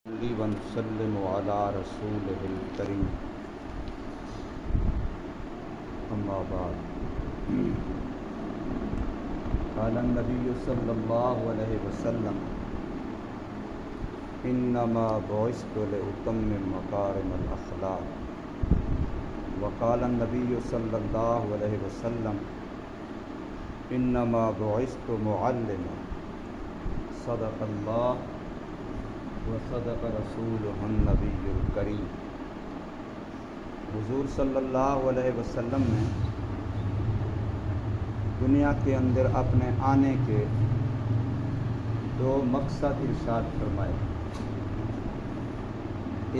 صلی ونسلم علی رسولہ الکریم اما بعد قال النبی صلی اللہ علیہ وسلم انما بعثت لأتمم مکارم الاخلاق وقال النبی صلی اللہ علیہ وسلم انما بعثت معلما صدق اللہ وصدق رسولہ النبی الکریم۔ حضور صلی اللہ علیہ وسلم نے دنیا کے اندر اپنے آنے کے دو مقصد ارشاد فرمائے۔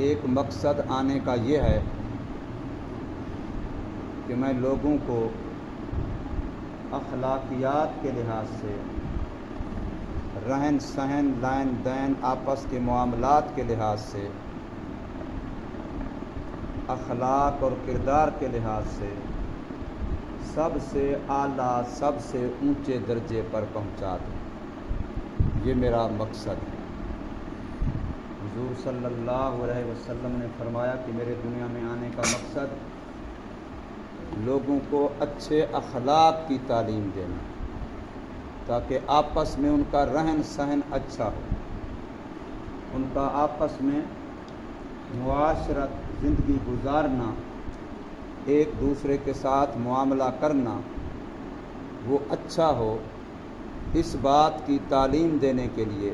ایک مقصد آنے کا یہ ہے کہ میں لوگوں کو اخلاقیات کے لحاظ سے، رہن سہن، لین دین، آپس کے معاملات کے لحاظ سے، اخلاق اور کردار کے لحاظ سے سب سے اعلیٰ، سب سے اونچے درجے پر پہنچا دوں۔ یہ میرا مقصد ہے۔ حضور صلی اللہ علیہ وسلم نے فرمایا کہ میرے دنیا میں آنے کا مقصد لوگوں کو اچھے اخلاق کی تعلیم دینا، تاکہ آپس میں ان کا رہن سہن اچھا ہو، ان کا آپس میں معاشرت، زندگی گزارنا، ایک دوسرے کے ساتھ معاملہ کرنا وہ اچھا ہو۔ اس بات کی تعلیم دینے کے لیے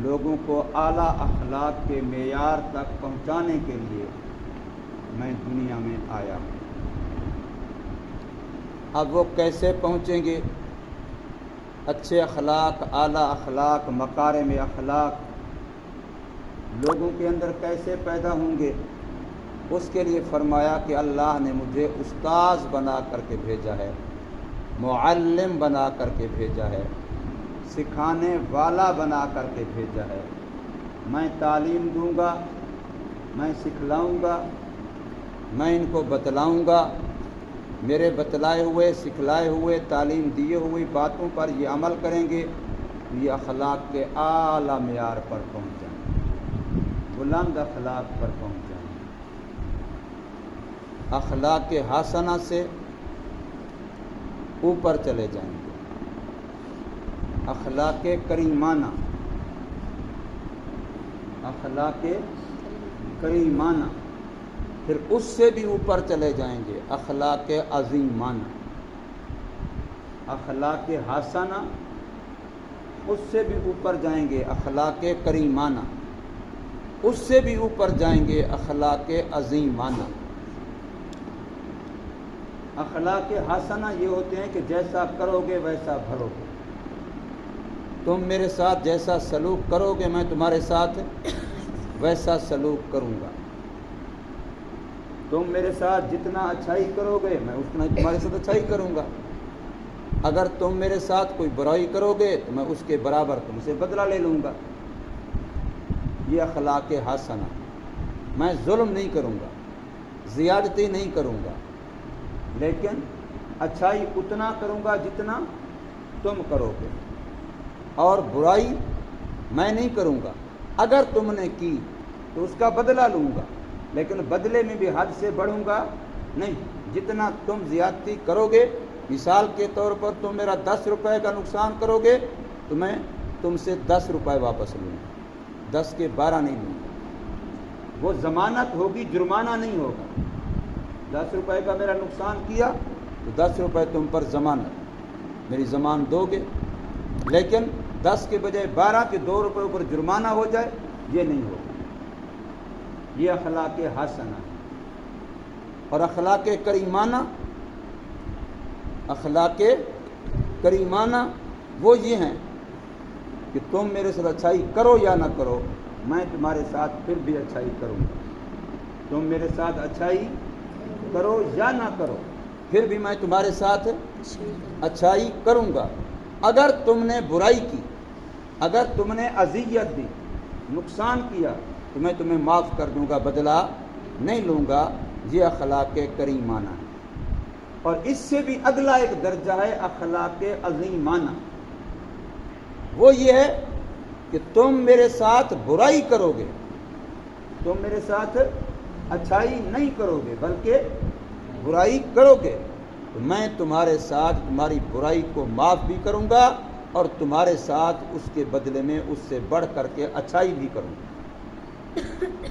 لوگوں کو اعلیٰ اخلاق کے معیار تک پہنچانے کے لیے میں دنیا میں آیا ہوں۔ اب وہ کیسے پہنچیں گے؟ اچھے اخلاق، اعلیٰ اخلاق، مکارم اخلاق لوگوں کے اندر کیسے پیدا ہوں گے؟ اس کے لیے فرمایا کہ اللہ نے مجھے استاذ بنا کر کے بھیجا ہے، معلم بنا کر کے بھیجا ہے، سکھانے والا بنا کر کے بھیجا ہے۔ میں تعلیم دوں گا، میں سکھلاؤں گا، میں ان کو بتلاؤں گا۔ میرے بتلائے ہوئے، سکھلائے ہوئے، تعلیم دیے ہوئی باتوں پر یہ عمل کریں گے، یہ اخلاق کے اعلیٰ معیار پر پہنچ جائیں گے، بلند اخلاق پر پہنچ جائیں گے۔ اخلاق حسنہ سے اوپر چلے جائیں گے، اخلاق کریمانہ، اخلاق کریمانہ، پھر اس سے بھی اوپر چلے جائیں گے، اخلاق عظیمانہ، اخلاق حسنہ، اس سے بھی اوپر جائیں گے، اخلاق کریمانہ، اس سے بھی اوپر جائیں گے، اخلاق عظیمانہ۔ اخلاق حسنہ یہ ہوتے ہیں کہ جیسا کرو گے ویسا بھرو گے۔ تم میرے ساتھ جیسا سلوک کرو گے میں تمہارے ساتھ ویسا سلوک کروں گا۔ تم میرے ساتھ جتنا اچھائی کرو گے میں اتنا تمہارے ساتھ اچھائی کروں گا۔ اگر تم میرے ساتھ کوئی برائی کرو گے تو میں اس کے برابر تم سے بدلہ لے لوں گا۔ یہ اخلاق حسنہ۔ میں ظلم نہیں کروں گا، زیادتی نہیں کروں گا، لیکن اچھائی اتنا کروں گا جتنا تم کرو گے، اور برائی میں نہیں کروں گا۔ اگر تم نے کی تو اس کا بدلہ لوں گا، لیکن بدلے میں بھی حد سے بڑھوں گا نہیں۔ جتنا تم زیادتی کرو گے، مثال کے طور پر تم میرا 10 روپے کا نقصان کرو گے تو میں تم سے 10 روپے واپس لوں گا، 10 کے 12 نہیں لوں گا۔ وہ ضمانت ہوگی، جرمانہ نہیں ہوگا۔ 10 روپے کا میرا نقصان کیا تو 10 روپے تم پر ضمانت، میری ضمان دو گے، لیکن 10 کے بجائے 12 کے 2 روپے پر جرمانہ ہو جائے، یہ نہیں ہوگا۔ یہ اخلاق حسنہ ہے۔ اور اخلاق کریمانہ، اخلاق کریمانہ وہ یہ ہیں کہ تم میرے ساتھ اچھائی کرو یا نہ کرو، میں تمہارے ساتھ پھر بھی اچھائی کروں گا۔ تم میرے ساتھ اچھائی کرو یا نہ کرو، پھر بھی میں تمہارے ساتھ اچھائی کروں گا۔ اگر تم نے برائی کی، اگر تم نے اذیت دی، نقصان کیا، تو میں تمہیں معاف کر دوں گا، بدلہ نہیں لوں گا۔ یہ اخلاق کریمانہ ہے۔ اور اس سے بھی اگلا ایک درجہ ہے اخلاق عظیمانہ۔ وہ یہ ہے کہ تم میرے ساتھ برائی کرو گے، تم میرے ساتھ اچھائی نہیں کرو گے بلکہ برائی کرو گے، تو میں تمہارے ساتھ تمہاری برائی کو معاف بھی کروں گا اور تمہارے ساتھ اس کے بدلے میں اس سے بڑھ کر کے اچھائی بھی کروں گا،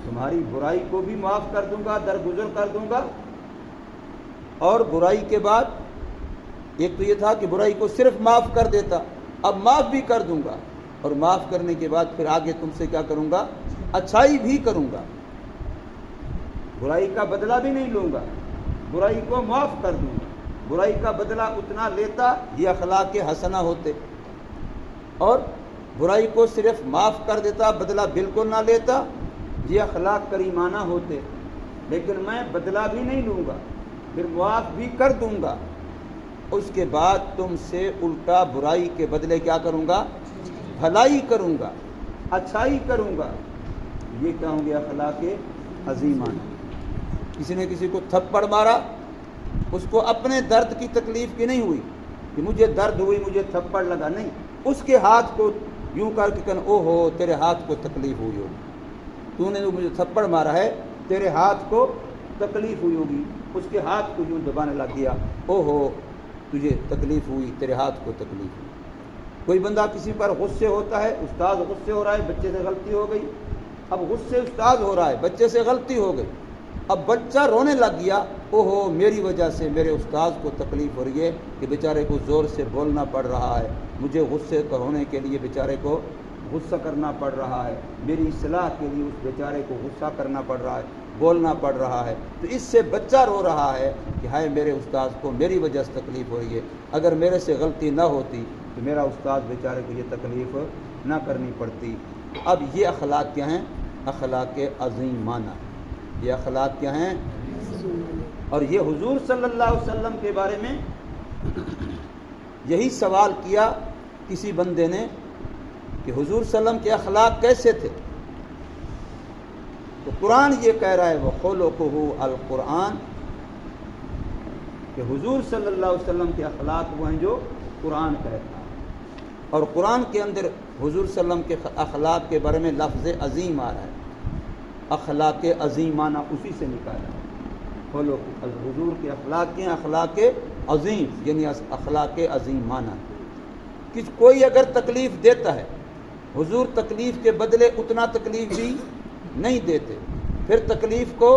تمہاری برائی کو بھی معاف کر دوں گا، درگزر کر دوں گا، اور برائی کے بعد ایک تو یہ تھا کہ برائی کو صرف معاف کر دیتا، اب معاف بھی کر دوں گا، اور معاف کرنے کے بعد پھر آگے تم سے کیا کروں گا، اچھائی بھی کروں گا، برائی کا بدلہ بھی نہیں لوں گا، برائی کو معاف کر دوں گا۔ برائی کا بدلہ اتنا لیتا یہ اخلاق حسنہ ہوتے، اور برائی کو صرف معاف کر دیتا، بدلہ بالکل نہ لیتا، یہ اخلاق کریمانہ ہوتے، لیکن میں بدلہ بھی نہیں لوں گا، پھر معاف بھی کر دوں گا، اس کے بعد تم سے الٹا برائی کے بدلے کیا کروں گا، بھلائی کروں گا، اچھائی کروں گا۔ یہ کیا ہوں گے، اخلاق عظیمانہ۔ کسی نے کسی کو تھپڑ مارا، اس کو اپنے درد کی تکلیف کی نہیں ہوئی کہ مجھے درد ہوئی مجھے تھپڑ لگا، نہیں، اس کے ہاتھ کو یوں کر کے کہنا او ہو تیرے ہاتھ کو تکلیف ہوئی ہوگی، تو نے جو مجھے تھپڑ مارا ہے تیرے ہاتھ کو تکلیف ہوئی ہوگی، اس کے ہاتھ کو یوں دبانے لگ گیا، او ہو تجھے تکلیف ہوئی، تیرے ہاتھ کو تکلیف ہوئی۔ کوئی بندہ کسی پر غصے ہوتا ہے، استاد غصے ہو رہا ہے، بچے سے غلطی ہو گئی، اب غصے استاد ہو رہا ہے، بچے سے غلطی ہو گئی، اب بچہ رونے لگ گیا، او ہو میری وجہ سے میرے استاد کو تکلیف ہو رہی ہے کہ بیچارے کو زور سے بولنا پڑ رہا ہے، مجھے غصے ہونے کے لیے بیچارے کو غصہ کرنا پڑ رہا ہے، میری اصلاح کے لیے اس بیچارے کو غصہ کرنا پڑ رہا ہے، بولنا پڑ رہا ہے، تو اس سے بچہ رو رہا ہے کہ ہائے میرے استاد کو میری وجہ سے تکلیف ہو رہی ہے، اگر میرے سے غلطی نہ ہوتی تو میرا استاد بیچارے کو یہ تکلیف نہ کرنی پڑتی۔ اب یہ اخلاق کیا ہیں، اخلاق عظیمانہ، یہ اخلاق کیا ہیں، اور یہ حضور صلی اللہ علیہ وسلم کے بارے میں یہی سوال کیا کسی بندے نے کہ حضور صلی اللہ علیہ وسلم کے اخلاق کیسے تھے، تو قرآن یہ کہہ رہا ہے وَخُلُقُهُ القرآن، کہ حضور صلی اللہ علیہ وسلم کے اخلاق وہ ہیں جو قرآن کہتا ہے، اور قرآن کے اندر حضور صلی اللہ علیہ وسلم کے اخلاق کے بارے میں لفظ عظیم آ رہا ہے، اخلاق عظیمانہ اسی سے نکالا ہے۔ حضور کے اخلاق کے اخلاق عظیم، یعنی اخلاق عظیمانہ۔ کوئی اگر تکلیف دیتا ہے، حضور تکلیف کے بدلے اتنا تکلیف بھی نہیں دیتے، پھر تکلیف کو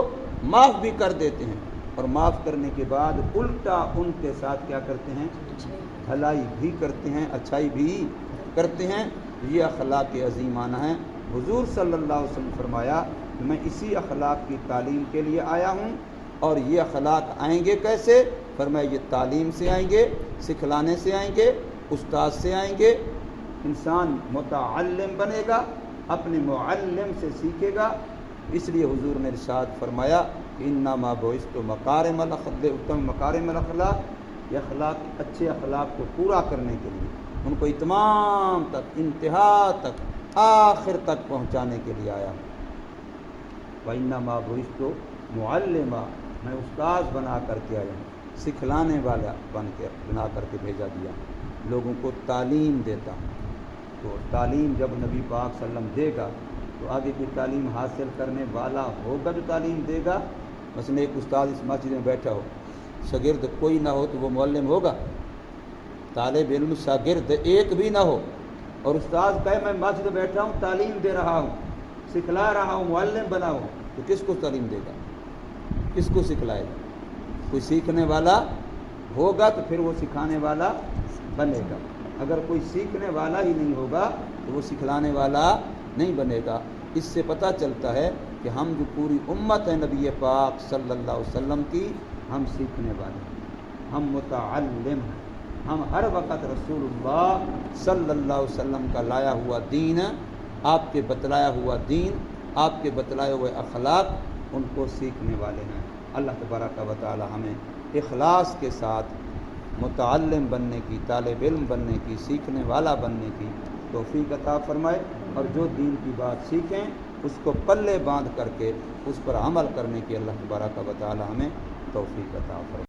معاف بھی کر دیتے ہیں، اور معاف کرنے کے بعد الٹا ان کے ساتھ کیا کرتے ہیں، بھلائی بھی کرتے ہیں، اچھائی بھی کرتے ہیں۔ یہ اخلاق عظیمانہ ہیں۔ حضور صلی اللہ علیہ وسلم فرمایا کہ میں اسی اخلاق کی تعلیم کے لیے آیا ہوں، اور یہ اخلاق آئیں گے کیسے؟ فرمایا یہ تعلیم سے آئیں گے، سکھلانے سے آئیں گے، استاد سے آئیں گے۔ انسان متعلم بنے گا، اپنے معلم سے سیکھے گا، اس لیے حضور نے ارشاد فرمایا کہ انما بعثت مکارم الاخلاق، یہ اخلاق اچھے اخلاق کو پورا کرنے کے لیے، ان کو اتمام تک، انتہا تک، آخر تک پہنچانے کے لیے آیا ہوں۔ وَإِنَّمَا بُعِثْتُ مُعَلِّمًا، میں استاد بنا کر کے آیا ہوں، سکھلانے والا بنا کر کے بھیجا دیا، لوگوں کو تعلیم دیتا ہوں۔ تو تعلیم جب نبی پاک صلی اللہ علیہ وسلم دے گا تو آگے کی تعلیم حاصل کرنے والا ہوگا جو تعلیم دے گا۔ مثلا ایک استاد اس مسجد میں بیٹھا ہو، شاگرد کوئی نہ ہو تو وہ معلم ہوگا؟ طالب علم شاگرد ایک بھی نہ ہو، اور استاد کہے میں مسجد میں بیٹھا ہوں تعلیم دے رہا ہوں، سکھلا رہا ہوں، معلم بنا ہوں، تو کس کو تعلیم دے گا، کس کو سکھلائے گا؟ کوئی سیکھنے والا ہوگا تو پھر وہ سکھانے والا بنے گا، اگر کوئی سیکھنے والا ہی نہیں ہوگا تو وہ سکھلانے والا نہیں بنے گا۔ اس سے پتہ چلتا ہے کہ ہم جو پوری امت ہے نبی پاک صلی اللہ علیہ وسلم کی، ہم سیکھنے والے ہیں، ہم متعلم ہیں، ہم ہر وقت رسول اللہ صلی اللہ علیہ وسلم کا لایا ہوا دین، آپ کے بتلایا ہوا دین، آپ کے بتلائے ہوئے اخلاق، ان کو سیکھنے والے ہیں۔ اللہ تبارک و تعالی ہمیں اخلاص کے ساتھ متعلم بننے کی، طالب علم بننے کی، سیکھنے والا بننے کی توفیق عطا فرمائے، اور جو دین کی بات سیکھیں اس کو پلے باندھ کر کے اس پر عمل کرنے کی اللہ تبارک و تعالی ہمیں توفیق عطا فرمائے۔